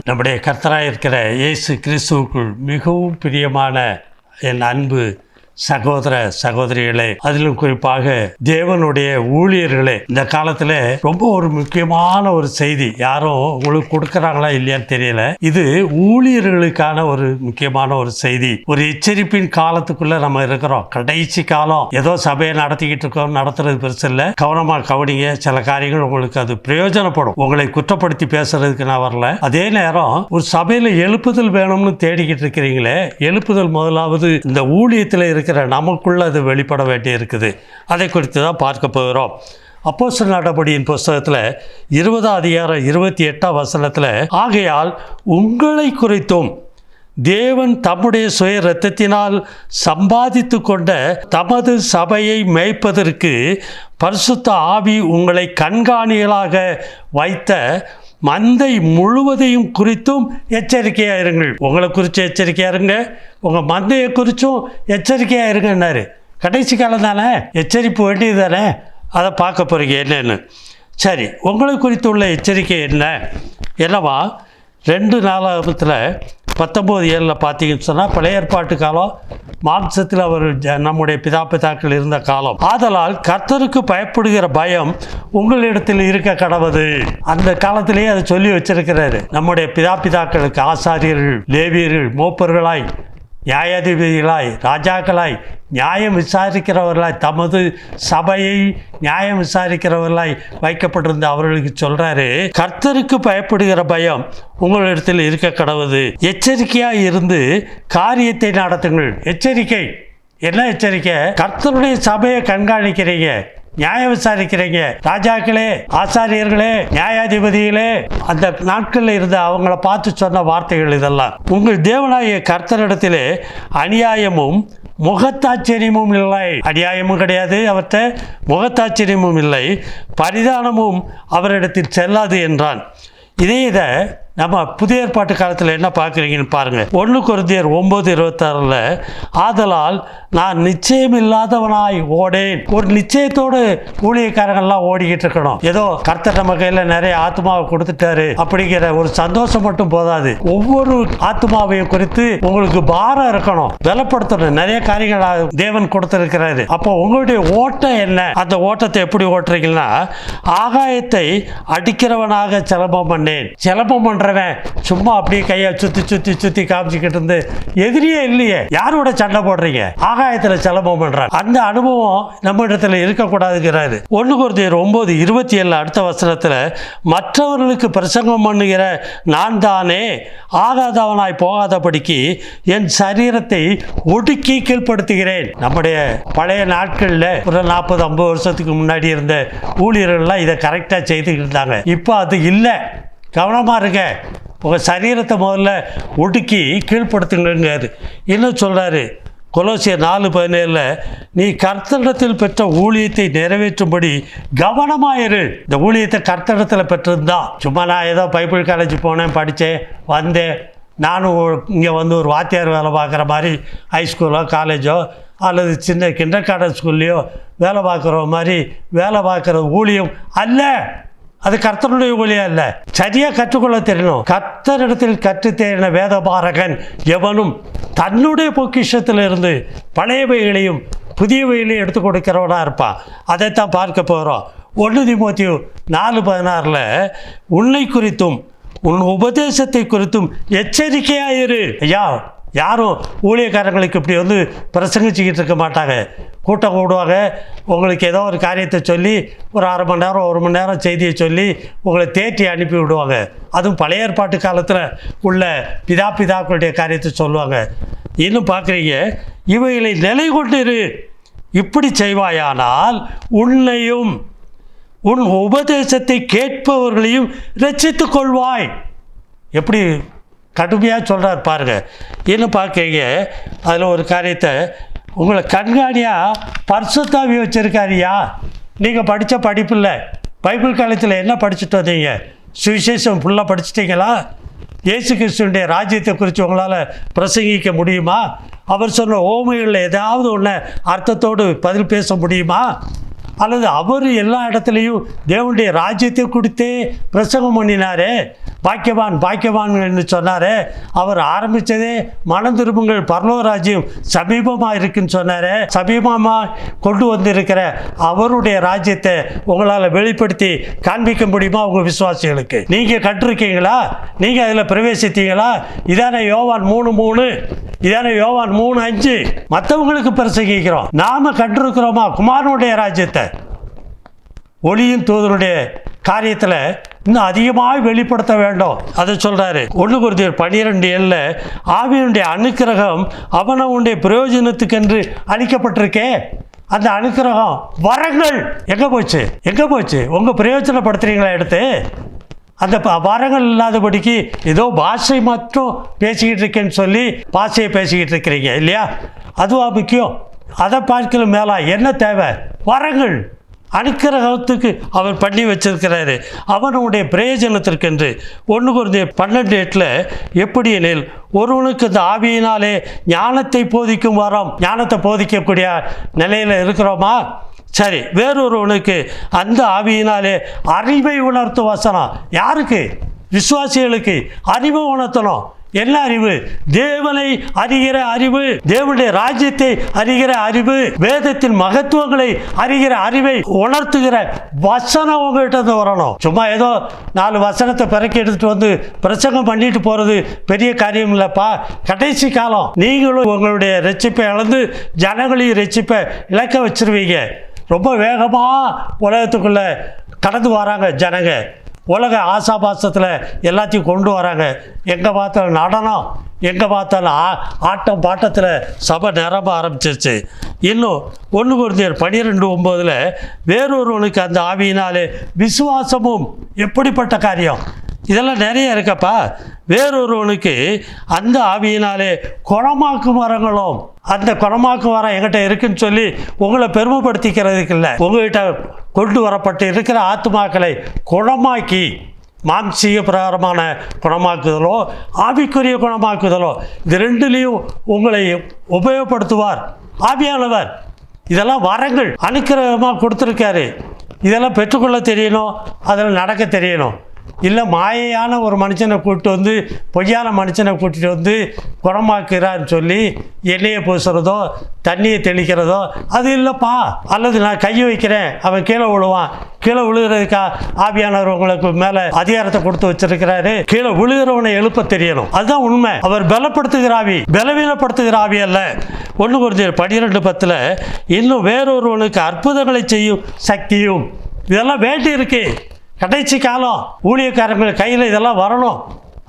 நம்முடைய கர்த்தராக இருக்கிற இயேசு கிறிஸ்துவுக்குள் மிகவும் பிரியமான என் அன்பு சகோதர சகோதரிகளே, அதிலும் குறிப்பாக தேவனுடைய ஊழியர்களே, இந்த காலத்தில் ரொம்ப ஒரு முக்கியமான ஒரு செய்தி யாரும் உங்களுக்கு கொடுக்குறாங்களா இல்லையான்னு தெரியல. இது ஊழியர்களுக்கான ஒரு முக்கியமான ஒரு செய்தி. ஒரு எச்சரிப்பின் காலத்துக்குள்ள நம்ம இருக்கிறோம். கடைசி காலம். ஏதோ சபையை நடத்திக்கிட்டு இருக்கோம், நடத்துறது பெருசு இல்லை. கவனமாக கவனிங்க. சில காரியங்கள் உங்களுக்கு அது பிரயோஜனப்படும். உங்களை குற்றப்படுத்தி பேசுறதுக்கு நான் வரல. அதே நேரம் ஒரு சபையில் எழுப்புதல் வேணும்னு தேடிக்கிட்டு இருக்கிறீங்களே, எழுப்புதல் முதலாவது இந்த ஊழியத்தில் இருக்கிற நமக்குள்ள அது வெளிப்பட வேண்டி இருக்குது. அதை குறித்து தான் பார்க்க போகிறோம். அப்போஸ்தலர் நடபடியின் புஸ்தகத்தில் 20 அதிகாரம் 28 வசனத்தில், ஆகையால் உங்களை குறித்தும் தேவன் தம்முடைய சுய இரத்தத்தினால் சம்பாதித்து கொண்ட தமது சபையை மேய்ப்பதற்கு பரிசுத்த ஆவி உங்களை கண்காணிகளாக வைத்த மந்தை முழுவதையும் குறித்தும் எச்சரிக்கையாக இருங்கள். உங்களை குறித்து எச்சரிக்கையாக இருங்க, உங்கள் மந்தையை குறித்தும் எச்சரிக்கையாக இருங்கன்னாரு. கடைசி காலம் தானே, எச்சரிப்பு வேண்டியது தானே. அதை பார்க்க போகிறீங்க என்னென்னு. சரி, உங்களை குறித்து உள்ள எச்சரிக்கை என்னவா? 2:19 பார்த்தீங்கன்னு சொன்னால், பழைய ஏற்பாட்டு காலம், மாம்சத்தில் அவர் நம்முடைய பிதாக்கள் இருந்த காலம். ஆதலால் கர்த்தருக்கு பயப்படுகிற பயம் உங்களிடத்தில் இருக்க கடவது. அந்த காலத்திலேயே அதை சொல்லி வச்சிருக்கிறாரு. நம்முடைய பிதாக்களுக்கு ஆசாரியர்கள், லேவியர்கள், மூப்பர்களாய், நியாயாதிபதிகளாய், ராஜாக்களாய், நியாயம் விசாரிக்கிறவர்களாய், தமது சபையை நியாயம் விசாரிக்கிறவர்களாய் வைக்கப்பட்டிருந்த அவர்களுக்கு சொல்றாரு, கர்த்தருக்கு பயப்படுகிற பயம் உங்களிடத்தில் இருக்க கடவுது. எச்சரிக்கையாக இருந்து காரியத்தை நடத்துங்கள். எச்சரிக்கை என்ன எச்சரிக்கை? கர்த்தருடைய சபையை கண்காணிக்கிறீங்க, நியாயம் விசாரிக்கிறீங்க. ராஜாக்களே, ஆசாரியர்களே, நியாயாதிபதிகளே, அந்த நாட்களில் இருந்த அவங்கள பார்த்து சொன்ன வார்த்தைகள் இதெல்லாம். உங்கள் தேவனாகிய கர்த்தரிடத்திலே அநியாயமும் முகத்தாச்சரியமும் இல்லை. அநியாயமும் கிடையாது அவர்கிட்ட, முகத்தாச்சரியமும் இல்லை, பரிதானமும் அவரிடத்தில் செல்லாது என்றான். இதை நம்ம புதிய ஏற்பாட்டு காலத்தில் என்ன பார்க்குறீங்கன்னு பாருங்கள். 1 கொரிந்தியர் 9:26 ஆதலால் நான் நிச்சயம் இல்லாதவனாய் ஓடேன். ஒரு நிச்சயத்தோடு ஊழியக்காரங்கள்லாம் ஓடிக்கிட்டு இருக்கணும். ஏதோ கர்த்தர் நம்ம கையில் நிறைய ஆத்மாவை கொடுத்துட்டாரு அப்படிங்கிற ஒரு சந்தோஷம் மட்டும் போதாது. ஒவ்வொரு ஆத்மாவையும் குறித்து உங்களுக்கு பாரம் இருக்கணும், பலப்படுத்தணும். நிறைய காரியங்கள் தேவன் கொடுத்திருக்கிறாரு. அப்போ உங்களுடைய ஓட்டம் என்ன? அந்த ஓட்டத்தை எப்படி ஓட்டுறீங்கன்னா, ஆகாயத்தை அடிக்கிறவனாக சிலம்பம் பண்ணேன். சிலம்பம் பண்றவன் சும்மா அப்படியே கையை சுத்தி சுத்தி சுத்தி காமிச்சுக்கிட்டு இருந்து எதிரியே இல்லையே, யாரோட சண்டை போடுறீங்க? ஆகாயத்துல சிலம்பம் பண்றாங்க. அந்த அனுபவம் நம்ம இடத்துல இருக்கக்கூடாதுங்கிறாரு. 1 கொரிந்தியர் 9:27 அடுத்த வசனத்துல, மற்றவர்களுக்கு பிரசங்கம் பண்ணுகிற நான் தானே ஆகாதவனாய் போகாதபடிக்கு என் சரீரத்தை ஒடுக்கி கீழ்ப்படுத்துகிறேன். நம்முடைய பழைய நாட்கள்ல ஒரு 40-50 வருஷத்துக்கு முன்னாடி இருந்த ஊழியர்கள்லாம் இதை கரெக்டா செய்துக்கிட்டு இருந்தாங்க. இப்போ அது இல்லை. கவனமாக இருங்க. உங்கள் சரீரத்தை முதல்ல ஒடுக்கி கீழ்ப்படுத்துங்கிறாரு. இன்னும் சொல்கிறாரு கொலோசியர் 4:17, நீ கர்த்தரிடத்தில் பெற்ற ஊழியத்தை நிறைவேற்றும்படி கவனமாயிரு. இந்த ஊழியத்தை கர்த்தரிடத்தில் பெற்றிருந்தா, சும்மா நான் ஏதோ பைபிள் காலேஜ் போனேன், படித்தேன், வந்தேன், நானும் இங்கே வந்து ஒரு வாத்தியார் வேலை பார்க்குற மாதிரி ஹைஸ்கூலோ காலேஜோ அல்லது சின்ன கிண்டர் கார்டன் ஸ்கூல்லையோ வேலை பார்க்குற மாதிரி வேலை பார்க்குற ஊழியம் அல்ல. அது கர்த்தருடைய ஊழியம் அல்ல. சரியாக கற்றுக்கொள்ள தெரியணும். கர்த்தரிடத்தில் கற்றுத்தேறின வேதபாரகன் எவனும் தன்னுடைய பொக்கிஷத்திலிருந்து பழையவைகளையும் புதியவைகளையும் எடுத்து கொடுக்கிறவனாக இருப்பான். அதைத்தான் பார்க்க போகிறோம். 1 தீமோத்தேயு 4:16 உன்னை குறித்தும் உன் உபதேசத்தை குறித்தும் எச்சரிக்கையாயிரு. ஐயா, யாரும் ஊழியக்காரங்களுக்கு இப்படி வந்து பிரசங்கிச்சுக்கிட்டு இருக்க மாட்டாங்க. கூட்டம் கூடுவாங்க, உங்களுக்கு ஏதோ ஒரு காரியத்தை சொல்லி ஒரு 1/2 மணி நேரம் 1 மணி நேரம் செய்தியை சொல்லி உங்களை தேற்றி அனுப்பி விடுவாங்க. அதுவும் பழைய ஏற்பாட்டு காலத்தில் உள்ள பிதாக்களுடைய காரியத்தை சொல்லுவாங்க. இன்னும் பார்க்குறீங்க, இவைகளை நிலை கொண்டிரு, இப்படி செய்வாயானால் உன்னையும் உன் உபதேசத்தை கேட்பவர்களையும் ரட்சித்துக் கொள்வாய். எப்படி கடுமையாக சொல்கிறார் பாருங்க. இன்னும் பார்க்குறீங்க, அதில் ஒரு காரியத்தை, உங்களை கண்காணியாக பரிசுத்தாவி வச்சுருக்காரியா. நீங்கள் படித்த படிப்பு இல்லை. பைபிள் காலத்தில் என்ன படிச்சுட்டு வந்தீங்க? சுவிசேஷம் ஃபுல்லாக படிச்சிட்டிங்களா? இயேசு கிறிஸ்துவினுடைய ராஜ்யத்தை குறித்து உங்களால் பிரசங்கிக்க முடியுமா? அவர் சொன்ன ஓமைகளில் ஏதாவது ஒன்று அர்த்தத்தோடு பதில் பேச முடியுமா? அல்லது அவர் எல்லா இடத்துலையும் தேவனுடைய ராஜ்யத்தை கொடுத்தே பிரசங்கம் பண்ணினாரே, பாக்கியவான் பாக்கியவான் என்று சொன்னாரே, அவர் ஆரம்பித்ததே மனம் திரும்புங்கள் பரலோக ராஜ்யம் சமீபமாக இருக்குன்னு சொன்னாரே, சமீபமாக கொண்டு வந்திருக்கிற அவருடைய ராஜ்யத்தை உங்களால் வெளிப்படுத்தி காண்பிக்க முடியுமா உங்கள் விசுவாசிகளுக்கு? நீங்கள் கற்றிருக்கீங்களா? நீங்கள் அதில் பிரவேசித்தீங்களா? இதான யோவான் 3:3, இதான யோவான் 3:5. மற்றவங்களுக்கு பிரசங்கிக்கிறோம், நாம கற்றிருக்கிறோமா குமாரனுடைய ராஜ்யத்தை? ஒளியின் தூதனுடைய காரியத்தில் இன்னும் அதிகமாக வெளிப்படுத்த வேண்டும். அதை சொல்றாரு 1 கொரிந்தியர் 12:7. ஆவியினுடைய அனுக்கிரகம் அவனவனுடைய பிரயோஜனத்துக்கென்று அளிக்கப்பட்டிருக்கே. அந்த அனுக்கிரகம் வரங்கள் எங்கே போச்சு? உங்கள் பிரயோஜனப்படுத்துறீங்களா எடுத்து? அந்த வரங்கள் இல்லாதபடிக்கு ஏதோ பாஷை மட்டும் பேசிக்கிட்டு இருக்கேன்னு சொல்லி பாஷையை பேசிக்கிட்டு இருக்கிறீங்க இல்லையா? அதுவா முக்கியம்? அதை பார்க்கல மேலா என்ன தேவை? வரங்கள் அனுக்கிரகத்துக்கு அவர் பண்ணி வச்சிருக்கிறாரு, அவனுடைய பிரயோஜனத்திற்கென்று. 1 கொரிந்தியர் 12:8 எப்படி எனில் ஒருவனுக்கு இந்த ஆவியினாலே ஞானத்தை போதிக்கும் வரம், ஞானத்தை போதிக்கக்கூடிய நிலையில் இருக்கிறோமா? சரி, வேறொருவனுக்கு அந்த ஆவியினாலே அறிவை உணர்த்தும் வசனம். யாருக்கு? விசுவாசிகளுக்கு அறிவை உணர்த்தணும். என்ன அறிவு? தேவனை அறிகிற அறிவு, தேவனுடைய ராஜ்யத்தை அறிகிற அறிவு, வேதத்தின் மகத்துவங்களை அறிகிற அறிவை உணர்த்துகிற வசனம் உங்ககிட்ட வரணும். சும்மா ஏதோ 4 வசனத்தை பிறக்கி எடுத்துட்டு வந்து பிரசங்கம் பண்ணிட்டு போறது பெரிய காரியம் இல்லப்பா. கடைசி காலம். நீங்களும் உங்களுடைய ரட்சிப்பை இழந்து ஜனங்களையும் ரட்சிப்பை இழக்க வச்சிருவீங்க. ரொம்ப வேகமாக உலகத்துக்குள்ள கடந்து வராங்க ஜனங்க. உலக ஆசாபாசத்தில் எல்லாத்தையும் கொண்டு வராங்க. எங்கே பார்த்தாலும் நடனம், எங்கே பார்த்தாலும் ஆட்டம் பாட்டத்தில் சபை நிரம்ப ஆரம்பிச்சிருச்சு. இன்னும் 1 கொரிந்தியர் 12:9 வேறொருவனுக்கு அந்த ஆவியினாலே விசுவாசமும். எப்படிப்பட்ட காரியம்? இதெல்லாம் நிறைய இருக்கப்பா. வேறொருவனுக்கு அந்த ஆவியினாலே குணமாக்கும் வரங்களும். அந்த குணமாக்கும் வரம் என்கிட்ட இருக்குன்னு சொல்லி உங்களை பெருமைப்படுத்திக்கிறதுக்கு இல்லை, உங்கள்கிட்ட கொண்டு வரப்பட்டு இருக்கிற ஆத்மாக்களை குணமாக்கி மாம்சீக பிரகாரமான குணமாக்குதலோ ஆவிக்குரிய குணமாக்குதலோ இது ரெண்டுலேயும் உங்களை உபயோகப்படுத்துவார் ஆவியானவர். இதெல்லாம் வரங்கள் அனுக்கிரகமாக கொடுத்துருக்காரு. இதெல்லாம் பெற்றுக்கொள்ள தெரியணும், அதில் நடக்க தெரியணும். இல்லை மாயையான ஒரு மனுஷனை கூப்பிட்டு வந்து பொய்யான மனுஷனை கூட்டிகிட்டு வந்து குணமாக்குறான்னு சொல்லி எண்ணெயை பூசுறதோ தண்ணியை தெளிக்கிறதோ அது இல்லைப்பா. அல்லது நான் கையை வைக்கிறேன் அவன் கீழே விழுவான், கீழே விழுகிறதுக்கா ஆவியானவர் உங்களுக்கு மேலே அதிகாரத்தை கொடுத்து வச்சிருக்கிறாரு. கீழே விழுகிறவனை எழுப்ப தெரியணும், அதுதான் உண்மை. அவர் பலப்படுத்துகிற ஆவி, பலவீனப்படுத்துகிற ஆவி அல்ல. 1 கொரிந்தியர் 12:10 இன்னும் வேறொருவனுக்கு அற்புதங்களை செய்யும் சக்தியும். இதெல்லாம் வேண்டி இருக்கு. கடைசி காலம் ஊழியக்காரங்கள் கையில் இதெல்லாம் வரணும்,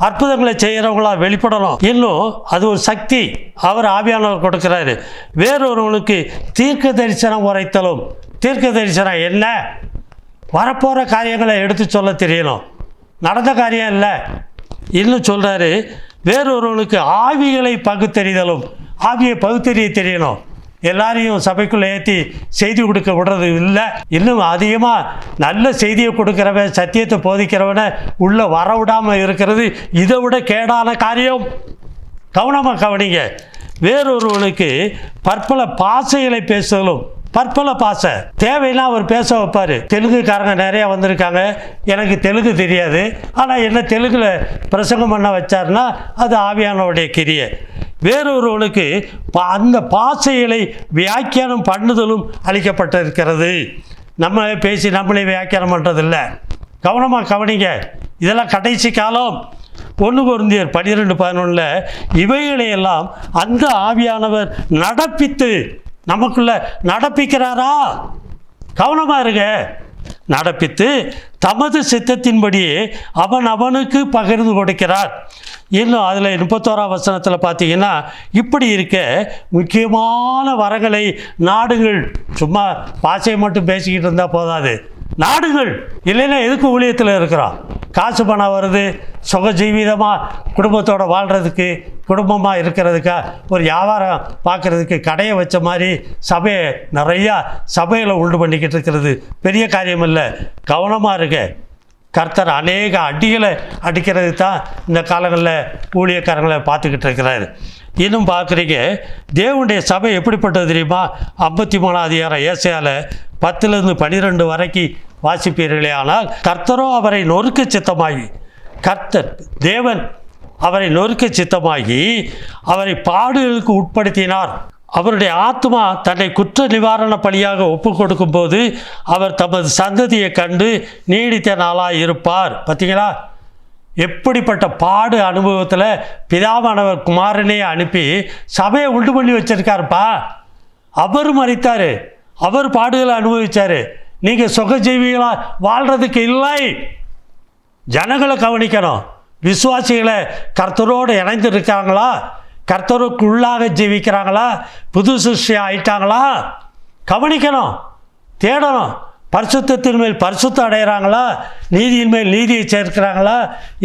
அற்புதங்களை செய்கிறவங்களா வெளிப்படணும். இன்னும் அது ஒரு சக்தி அவர் ஆவியானவர் கொடுக்கிறாரு. வேறொருவனுக்கு தீர்க்க தரிசனம் உரைத்தலும். தீர்க்க தரிசனம் என்ன? வரப்போகிற காரியங்களை எடுத்து சொல்ல தெரியணும், நடந்த காரியம் இல்லை. இன்னும் சொல்கிறாரு வேறொருவனுக்கு ஆவிகளை பகுத்தறிதலும். ஆவியை பகுத்தறிய தெரியணும். எல்லாரையும் சபைக்குள்ளே ஏற்றி செய்தி கொடுக்க விடுறது இல்லை. இன்னும் அதிகமாக நல்ல செய்தியை கொடுக்குறவன், சத்தியத்தை போதிக்கிறவனை உள்ளே வர விடாமல் இருக்கிறது இதை விட கேடான காரியம். கவனமாக கவனிங்க. வேறொருவனுக்கு பற்பல பாசைகளை பேசுதலும். பற்பல பாசை தேவைன்னா அவர் பேச வைப்பார். தெலுங்குக்காரங்க நிறையா வந்திருக்காங்க, எனக்கு தெலுங்கு தெரியாது, ஆனால் என்ன தெலுங்கில் பிரசங்கம் பண்ண வச்சார்னா அது ஆவியானவருடைய கிரியை. வேறொருவனுக்கு அந்த பாசைகளை வியாக்கியானம் பண்ணுதலும் அளிக்கப்பட்டிருக்கிறது. நம்மளே பேசி நம்மளே வியாக்கியானம் பண்ணுறதில்லை. கவனமாக கவனிங்க, இதெல்லாம் கடைசி காலம். 1 கொரிந்தியர் 12:11 இவைகளையெல்லாம் அந்த ஆவியானவர் நடப்பித்து நமக்குள்ள நடப்பிக்கிறாரா? கவனமாக இருங்க. நடப்பித்து தமது சித்தத்தின்படியே அவனுக்கு பகிர்ந்து கொடுக்கிறார். இன்னும் அதில் 31ஆம் வசனத்தில் பார்த்தீங்கன்னா இப்படி இருக்க முக்கியமான வரங்களை நாடுகள். சும்மா பாசையை மட்டும் பேசிக்கிட்டு இருந்தால் போதாது, நாடுகள். இல்லைன்னா எதுக்கு ஊழியத்தில் இருக்கிறோம்? காசு பணம் வருது, சுக ஜீவிதமாக குடும்பத்தோடு வாழ்கிறதுக்கு, குடும்பமாக இருக்கிறதுக்கா, ஒரு வியாபாரம் பார்க்குறதுக்கு கடையை வச்ச மாதிரி சபையை நிறையா சபையில் உண்டு பண்ணிக்கிட்டு இருக்கிறது பெரிய காரியம் இல்லை. கவனமாக இருக்க. கர்த்தர் அநேக அடிகளை அடிக்கிறது தான் இந்த காலங்களில் ஊழியக்காரங்களை பார்த்துக்கிட்டு இருக்கிறாரு. இன்னும் பார்க்குறீங்க, தேவனுடைய சபை எப்படிப்பட்டது தெரியுமா? 53ஆம் அதிகாரம் ஏசாயால 10 12 வரைக்கும் வாசிப்பீர்களே. ஆனால் கர்த்தரோ அவரை நொறுக்க சித்தமாகி, கர்த்தர் தேவன் அவரை நொறுக்க சித்தமாகி அவரை பாடுகளுக்கு உட்படுத்தினார். அவருடைய ஆத்மா தன்னை குற்ற நிவாரண பலியாக ஒப்பு கொடுக்கும் போது அவர் தமது சந்ததியை கண்டு நீடித்த நாளாக இருப்பார். பார்த்தீங்களா, எப்படிப்பட்ட பாடு அனுபவத்தில் பிதாவானவர் குமாரனையே அனுப்பி சபையை உண்டு பண்ணி வச்சிருக்காருப்பா. அவர் மரித்தார், அவர் பாடுகளை அனுபவித்தார். நீங்கள் சுகஜீவிகளாக வாழ்கிறதுக்கு இல்லை. ஜனங்களை கவனிக்கணும். விசுவாசிகளை கர்த்தரோடு இணைந்து இருக்காங்களா, கர்த்தருக்குள்ளாக ஜீவிக்கிறாங்களா, புது சிருஷ்டியாக ஆயிட்டாங்களா, கவனிக்கணும், தேடணும். பரிசுத்தத்தின் மேல் பரிசுத்தம் அடைகிறாங்களா, நீதியின் மேல் நீதியை சேர்க்கிறாங்களா,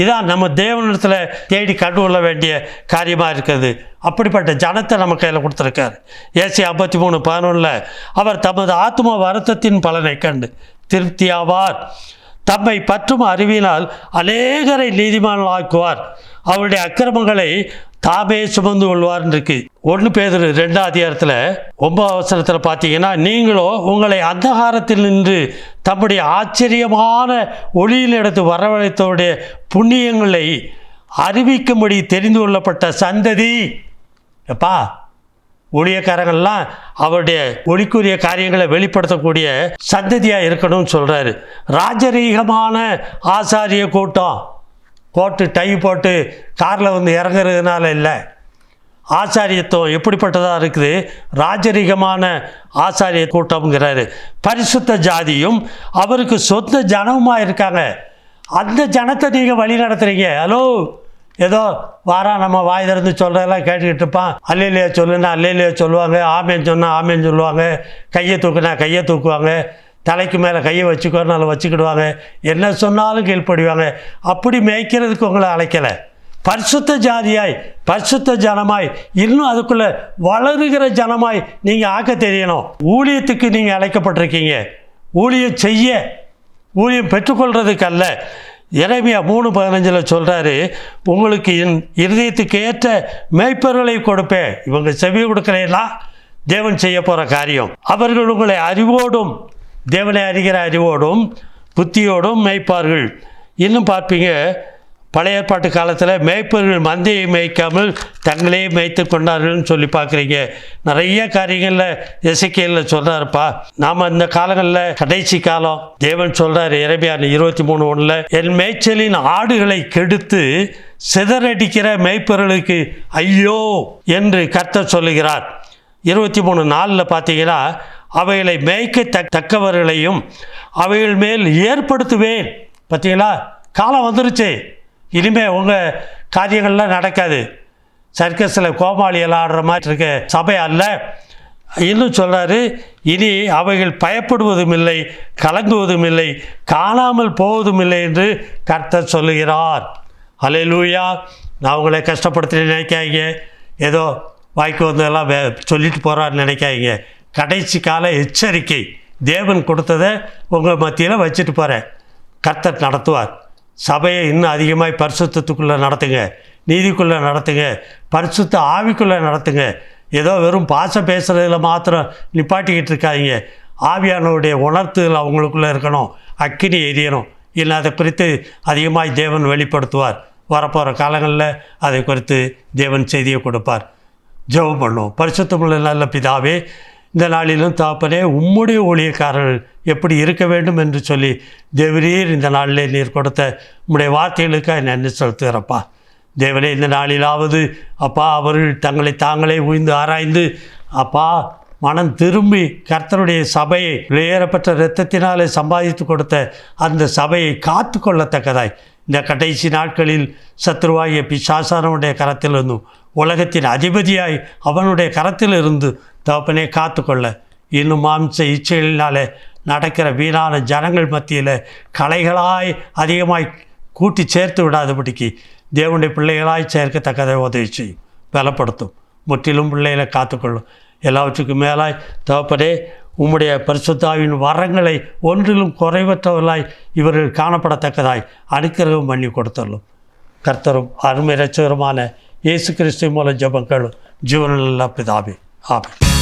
இதான் நம்ம தேவனிடத்தில் தேடி கண்டுகொள்ள வேண்டிய காரியமாக இருக்குது. அப்படிப்பட்ட ஜனத்தை நம்ம கையில் கொடுத்துருக்கார். ஏசாயா 53:11 அவர் தமது ஆத்ம வருத்தத்தின் பலனை கண்டு திருப்தியாவார், தம்மை பற்றும் அறிவினால் அநேகரை நீதிமான்களாக்குவார், அவருடைய அக்கிரமங்களை தாமே சுமந்து கொள்வார்னு இருக்கு. 1 பேதுரு 2:9 பார்த்தீங்கன்னா, நீங்களோ உங்களை அந்தகாரத்தில் நின்று தம்முடைய ஆச்சரியமான ஒளியில் எடுத்து வரவழைத்தோடைய புண்ணியங்களை அறிவிக்கும்படி தெரிந்து கொள்ளப்பட்ட சந்ததி. எப்பா, ஊழியக்காரங்கள்லாம் அவருடைய ஒளிக்குரிய காரியங்களை வெளிப்படுத்தக்கூடிய சந்ததியாக இருக்கணும்னு சொல்கிறாரு. ராஜரீகமான ஆசாரிய கூட்டம், கோட்டு டை போட்டு காரில் வந்து இறங்குறதுனால இல்லை. ஆசாரியத்துவம் எப்படிப்பட்டதாக இருக்குது? ராஜரீகமான ஆசாரிய கூட்டம்ங்கிறாரு. பரிசுத்த ஜாதியும் அவருக்கு சொந்த ஜனமுமாக இருக்காங்க. அந்த ஜனத்தை நீங்கள் வழி நடத்துகிறீங்க. ஹலோ, ஏதோ வாரா நம்ம வாய் திறந்து சொல்கிறதெல்லாம் கேட்டுக்கிட்டு இருப்பான். அல்லையிலையா சொல்லுன்னா அல்லையிலையா சொல்லுவாங்க, ஆமேன்னு சொன்னால் ஆமேன்னு சொல்லுவாங்க, கையை தூக்குனா கையை தூக்குவாங்க, தலைக்கு மேலே கையை வச்சுக்கோனாலும் வச்சுக்கிடுவாங்க, என்ன சொன்னாலும் கீழ்ப்படிவாங்க. அப்படி மேய்க்கிறதுக்கு உங்களை அழைக்கலை. பரிசுத்த ஜாதியாய் பரிசுத்த ஜனமாய் இன்னும் அதுக்குள்ளே வளருகிற ஜனமாய் நீங்கள் ஆக்க தெரியணும். ஊழியத்துக்கு நீங்கள் அழைக்கப்பட்டிருக்கீங்க. ஊழியம் செய்ய, ஊழியம் பெற்றுக்கொள்கிறதுக்கு அல்ல. எரேமியா 3:15 சொல்கிறாரு, உங்களுக்கு என் இருதயத்துக்கு ஏற்ற மேய்ப்பர்களை கொடுப்பேன். இவங்க செவி கொடுக்கலைன்னா தேவன் செய்ய போகிற காரியம். அவர்கள் உங்களை அறிவோடும், தேவனை அறிகிற அறிவோடும் புத்தியோடும் மேய்ப்பார்கள். இன்னும் பார்ப்பீங்க, பழைய ஏற்பாட்டு காலத்தில் மேய்ப்பர்கள் மந்தையை மேய்க்காமல் தங்களே மேய்த்து கொண்டார்கள்னு சொல்லி பார்க்குறீங்க. நிறைய காரியங்களில் எசேக்கியேலில் சொல்கிறாருப்பா. நாம் இந்த காலங்களில் கடைசி காலம். தேவன் சொல்கிறார் எரேமியா 23:1 என் மேய்ச்சலின் ஆடுகளை கெடுத்து சிதறடிக்கிற மேய்ப்பர்களுக்கு ஐயோ என்று கர்த்தர் சொல்லுகிறார். 23:4 பார்த்தீங்கன்னா, அவைகளை மேய்க்க தக்கவர்களையும் அவைகள் மேல் ஏற்படுத்துவேன். பார்த்தீங்களா, காலம் வந்துருச்சு. இனிமேல் உங்கள் காரியங்கள்லாம் நடக்காது. சர்க்கஸில் கோமாளியெல்லாம் ஆடுற மாதிரி இருக்க சபை அல்ல. இன்னும் சொல்கிறாரு, இனி அவைகள் பயப்படுவதும் இல்லை, கலங்குவதும் இல்லை, காணாமல் போவதும் இல்லை என்று கர்த்தர் சொல்லுகிறார். அல்லேலூயா. நான் உங்களை கஷ்டப்படுத்தி நினைக்காதீங்க, ஏதோ வாய்க்கு வந்ததெல்லாம் சொல்லிட்டு போகிறான்னு நினைக்காதீங்க. கடைசி கால எச்சரிக்கை. தேவன் கொடுத்ததை உங்கள் மத்தியில் வச்சுட்டு போகிறேன். கர்த்தர் நடத்துவார். சபையை இன்னும் அதிகமாக பரிசுத்தத்துக்குள்ளே நடத்துங்க, நீதிக்குள்ளே நடத்துங்க, பரிசுத்த ஆவிக்குள்ளே நடத்துங்க. ஏதோ வெறும் பாசம் பேசுகிறதுல மாத்திரம் நிப்பாட்டிக்கிட்டு இருக்காதீங்க. ஆவியானவருடைய உணர்த்துதல் அவங்களுக்குள்ளே இருக்கணும், அக்கினி எரியணும். இல்லை அதை குறித்து அதிகமாக தேவன் வெளிப்படுத்துவார். வரப்போகிற காலங்களில் அதை குறித்து தேவன் செய்தியை கொடுப்பார். ஜெபம் பண்ணுவோம். பரிசுத்தமுள்ள நல்ல பிதாவே, இந்த நாளிலும் தாப்பனே, உம்முடைய ஊழியக்காரர்கள் எப்படி இருக்க வேண்டும் என்று சொல்லி தேவரீர் இந்த நாளிலே நீர் கொடுத்த உம்முடைய வார்த்தைகளுக்காக நன்றி செலுத்துகிறப்பா. தேவனே, இந்த நாளிலாவது அப்பா அவர்கள் தங்களை தாங்களே உய்ந்து ஆராய்ந்து அப்பா மனம் திரும்பி கர்த்தருடைய சபையை வெளியேறப்பட்ட இரத்தத்தினாலே சம்பாதித்து கொடுத்த அந்த சபையை காத்து கொள்ளத்தக்கதாய் இந்த கடைசி நாட்களில் சத்ருவாகிய பிசாசானுடைய கரத்திலிருந்தும் உலகத்தின் அதிபதியாய் அவனுடைய கரத்திலிருந்து தகப்பனே காத்துக்கொள்ள, இன்னும் மாம்ச இச்சைகளினாலே நடக்கிற வீணான ஜனங்கள் மத்தியில் கலைகளாய் அதிகமாய் கூட்டி சேர்த்து விடாதபடிக்கு தேவனுடைய பிள்ளைகளாய் சேர்க்கத்தக்கதை உதவி செய்யும், பலப்படுத்தும், முற்றிலும் பிள்ளைகளை காத்துக்கொள்ளும். எல்லாவற்றுக்கும் மேலாய் தகப்பனே, உம்முடைய பரிசுத்தாவின் வரங்களை ஒன்றிலும் குறைவற்றவர்களாய் இவர்கள் காணப்படத்தக்கதாய் அனுக்கிரகம் பண்ணி கொடுத்துள்ளும். கர்த்தரும் அருமை இரட்சகருமான இயேசு கிறிஸ்து மூலம் ஜெபங்களும் ஜீவனுள்ள பிதாவே, ஆமென்.